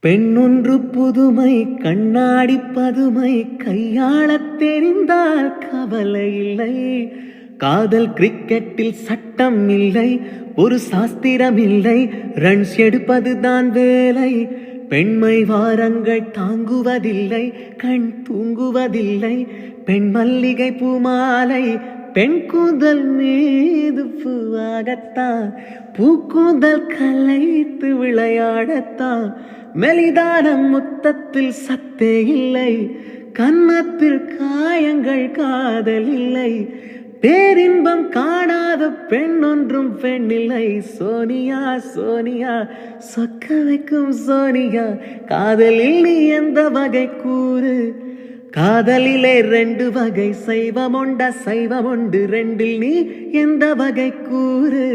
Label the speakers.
Speaker 1: பெண்ணொன்று புதுமை கண்ணாடி பதுமை கையாளத் தெரிந்தால் கவலை இல்லை. காதல் கிரிக்கெட்டில் சட்டம் இல்லை, ஒரு சாஸ்திரம் இல்லை, ரன்ஸ் எடுப்பதுதான் வேலை. பெண்மை வாரங்கள் தாங்குவதில்லை, கண் தூங்குவதில்லை, பெண் மல்லிகை பூமாலை. பெண் கூந்தல் மீது பூவாகத்தான், பூக்கூந்தல் கலைத்து விளையாடத்தான். மெலிதான முத்தத்தில் சத்தே இல்லை, கன்னத்தில் காயங்கள் காதல் இல்லை. பேரின்பம் காணாத பெண் ஒன்றும் பெண்ணில்லை. சோனியா சோனியா சொக்க வைக்கும் சோனியா, காதலில் நீ எந்த வகை கூறு? காதலிலே 2 வகை, சைவமுண்ட சைவமுண்டு, 2ல் நீ எந்த வகை கூறு?